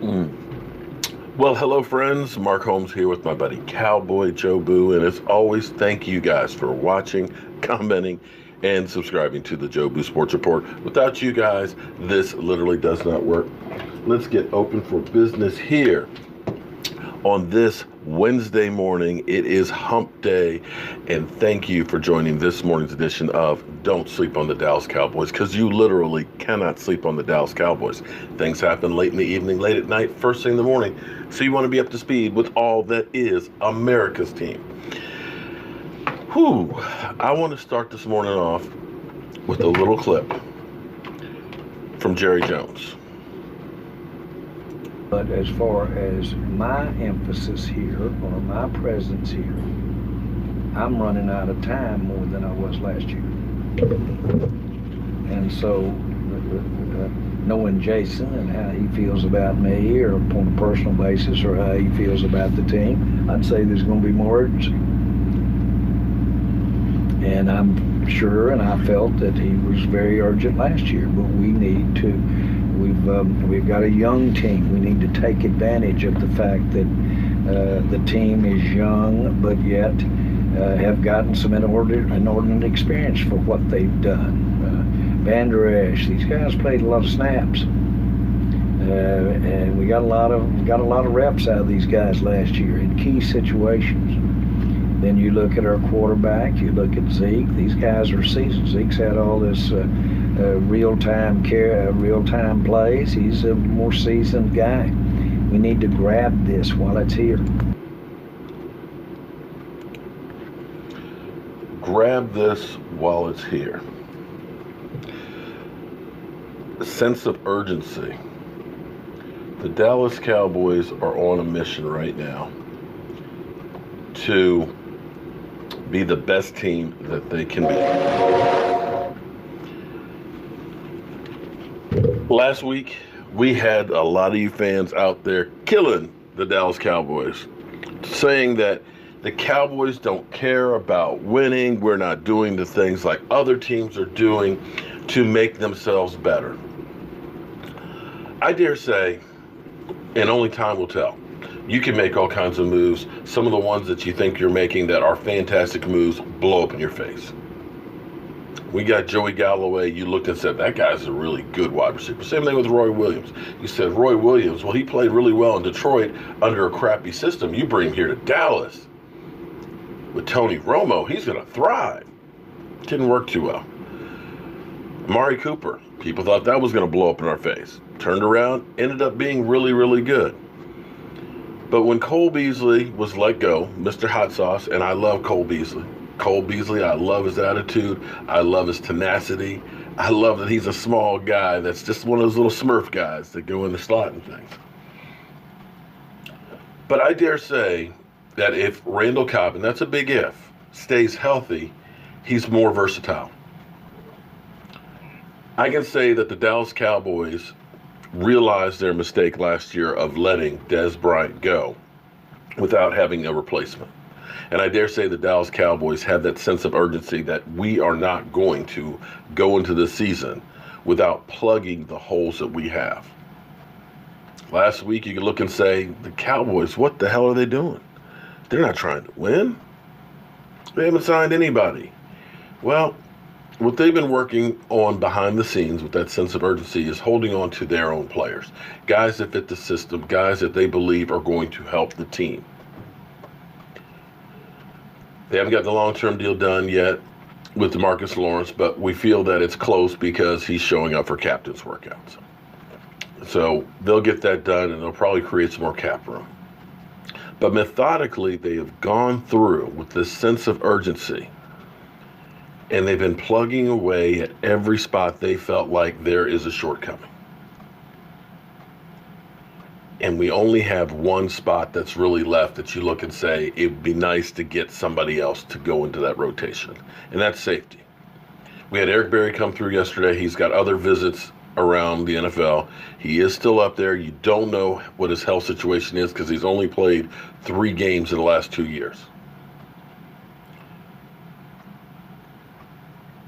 Well, hello, friends. Mark Holmes here with my buddy Cowboy Joe Boo. And as always, thank you guys for watching, commenting, and subscribing to the Joe Boo Sports Report. Without you guys, this literally does not work. Let's get open for business here on this Wednesday morning. It is hump day, and thank you for joining this morning's edition of Don't Sleep on the Dallas Cowboys, because you literally cannot sleep on the Dallas Cowboys. Things happen late in the evening, late at night, first thing in the morning, so you want to be up to speed with all that is America's team. I want to start this morning off with a little clip from Jerry Jones. But as far as my emphasis here or my presence here, I'm running out of time more than I was last year. And so knowing Jason and how he feels about me or on a personal basis or how he feels about the team, I'd say there's going to be more urgency. And I'm sure and I felt that he was very urgent last year, but we need to we've got a young team. We need to take advantage of the fact that the team is young, but yet have gotten some inordinate experience for what they've done. Vander Esch, these guys played a lot of snaps, and we got a lot of reps out of these guys last year in key situations. Then you look at our quarterback, you look at Zeke. These guys are seasoned. Zeke's had all this real-time plays. He's a more seasoned guy. We need to grab this while it's here. Grab this while it's here. A sense of urgency. The Dallas Cowboys are on a mission right now to be the best team that they can be. Last week, we had a lot of you fans out there killing the Dallas Cowboys, saying that the Cowboys don't care about winning. We're not doing the things like other teams are doing to make themselves better. I dare say, and only time will tell, you can make all kinds of moves. Some of the ones that you think you're making that are fantastic moves blow up in your face. We got Joey Galloway. You looked and said, that guy's a really good wide receiver. Same thing with Roy Williams. You said, Roy Williams, well, he played really well in Detroit under a crappy system. You bring him here to Dallas with Tony Romo, he's going to thrive. Didn't work too well. Amari Cooper, people thought that was going to blow up in our face. Turned around, ended up being really, really good. But when Cole Beasley was let go, Mr. Hot Sauce, and I love Cole Beasley. Cole Beasley, I love his attitude. I love his tenacity. I love that he's a small guy that's just one of those little Smurf guys that go in the slot and things. But I dare say that if Randall Cobb, and that's a big if, stays healthy, he's more versatile. I can say that the Dallas Cowboys realized their mistake last year of letting Dez Bryant go without having a replacement. And I dare say the Dallas Cowboys have that sense of urgency that we are not going to go into this season without plugging the holes that we have. Last week, you could look and say, the Cowboys, what the hell are they doing? They're not trying to win. They haven't signed anybody. Well, what they've been working on behind the scenes with that sense of urgency is holding on to their own players. Guys that fit the system, guys that they believe are going to help the team. They haven't got the long-term deal done yet with DeMarcus Lawrence, but we feel that it's close because he's showing up for captain's workouts. So they'll get that done, and they'll probably create some more cap room. But methodically, they have gone through with this sense of urgency, and they've been plugging away at every spot they felt like there is a shortcoming. And we only have one spot that's really left that you look and say, it'd be nice to get somebody else to go into that rotation, and that's safety. We had Eric Berry come through yesterday. He's got other visits around the NFL. He is still up there. You don't know what his health situation is because he's only played 3 games in the last 2 years.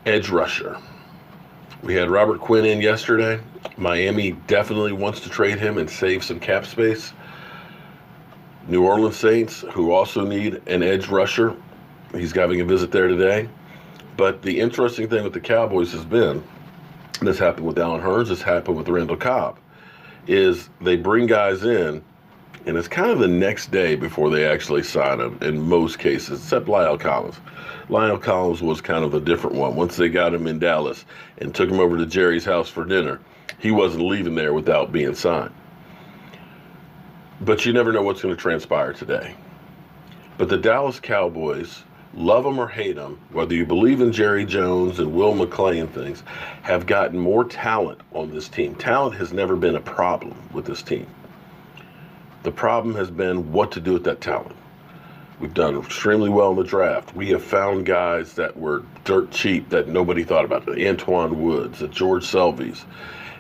Edge rusher. We had Robert Quinn in yesterday. Miami definitely wants to trade him and save some cap space. New Orleans Saints, who also need an edge rusher. He's having a visit there today. But the interesting thing with the Cowboys has been, this happened with Allen Hurns, this happened with Randall Cobb, is they bring guys in, and it's kind of the next day before they actually sign them in most cases, except Lyle Collins. Lyle Collins was kind of a different one. Once they got him in Dallas and took him over to Jerry's house for dinner, he wasn't leaving there without being signed. But you never know what's going to transpire today. But the Dallas Cowboys, love them or hate them, whether you believe in Jerry Jones and Will McClay and things, have gotten more talent on this team. Talent has never been a problem with this team. The problem has been what to do with that talent. We've done extremely well in the draft. We have found guys that were dirt cheap that nobody thought about. The Antoine Woods, the George Selvies,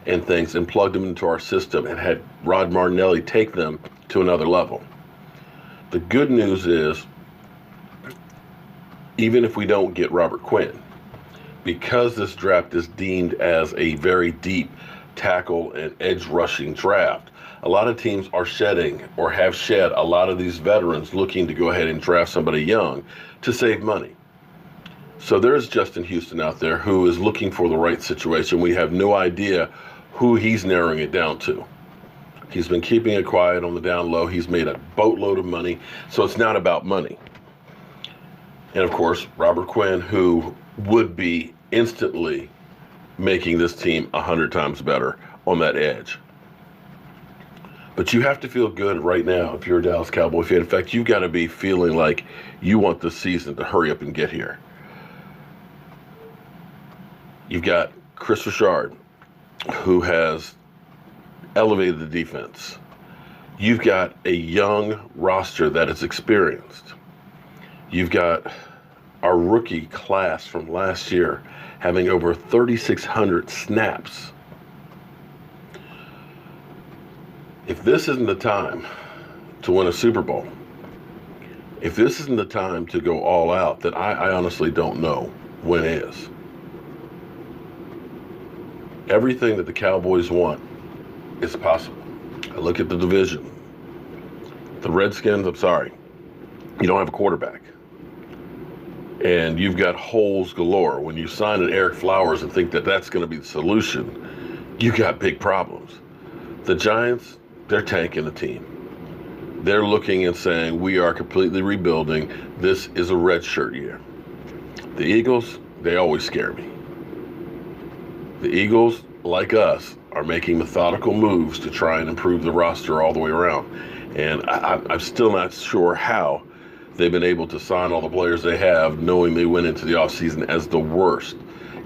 and things, and plugged them into our system and had Rod Martinelli take them to another level. The good news is, even if we don't get Robert Quinn, because this draft is deemed as a very deep tackle and edge rushing draft, a lot of teams are shedding or have shed a lot of these veterans looking to go ahead and draft somebody young to save money. So there's Justin Houston out there who is looking for the right situation. We have no idea who he's narrowing it down to. He's been keeping it quiet on the down low. He's made a boatload of money, so it's not about money. And of course, Robert Quinn, who would be instantly making this team 100 times better on that edge. But you have to feel good right now if you're a Dallas Cowboy fan. In fact, you've got to be feeling like you want this season to hurry up and get here. You've got Chris Richard, who has elevated the defense. You've got a young roster that is experienced. You've got our rookie class from last year having over 3,600 snaps. If this isn't the time to win a Super Bowl, if this isn't the time to go all out, then I honestly don't know when is. Everything that the Cowboys want is possible. I look at the division. The Redskins, I'm sorry, you don't have a quarterback. And you've got holes galore. When you sign an Eric Flowers and think that that's going to be the solution, you got big problems. The Giants, they're tanking the team. They're looking and saying, we are completely rebuilding. This is a red shirt year. The Eagles, they always scare me. The Eagles, like us, are making methodical moves to try and improve the roster all the way around. And I'm still not sure how they've been able to sign all the players they have, knowing they went into the offseason as the worst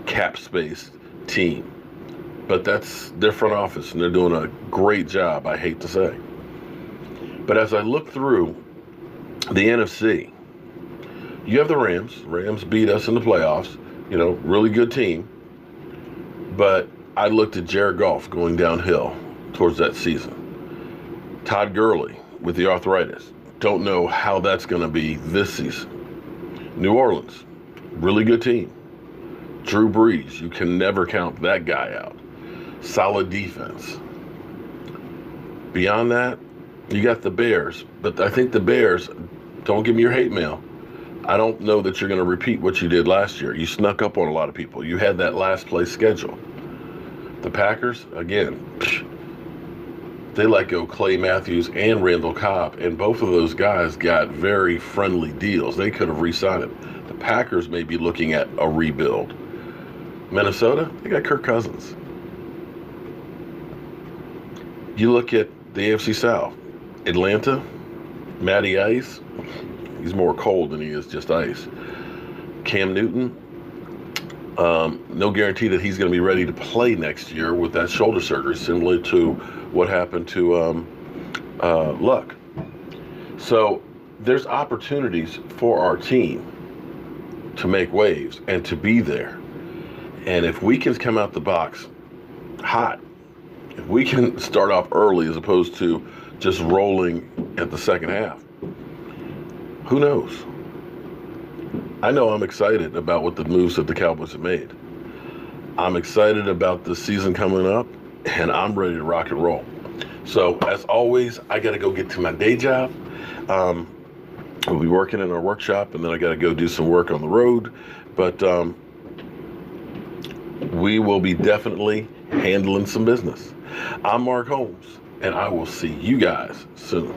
cap space team. But that's their front office, and they're doing a great job, I hate to say. But as I look through the NFC, you have the Rams. Rams beat us in the playoffs. Really good team. But I looked at Jared Goff going downhill towards that season. Todd Gurley with the arthritis. Don't know how that's going to be this season. New Orleans, really good team. Drew Brees, you can never count that guy out. Solid defense. Beyond that, you got the Bears. But I think the Bears, don't give me your hate mail. I don't know that you're going to repeat what you did last year. You snuck up on a lot of people. You had that last place schedule. The Packers, again, they let go Clay Matthews and Randall Cobb, and both of those guys got very friendly deals. They could have re-signed him. The Packers may be looking at a rebuild. Minnesota, they got Kirk Cousins. You look at the AFC South. Atlanta, Matty Ice. He's more cold than he is just ice. Cam Newton, no guarantee that he's going to be ready to play next year with that shoulder surgery, similar to what happened to Luck. So there's opportunities for our team to make waves and to be there. And if we can come out the box hot, if we can start off early as opposed to just rolling at the second half, who knows? I know I'm excited about what the moves that the Cowboys have made. I'm excited about the season coming up, and I'm ready to rock and roll. So, as always, I got to go get to my day job. We'll be working in our workshop, and then I got to go do some work on the road. But we will be definitely handling some business. I'm Mark Holmes, and I will see you guys soon.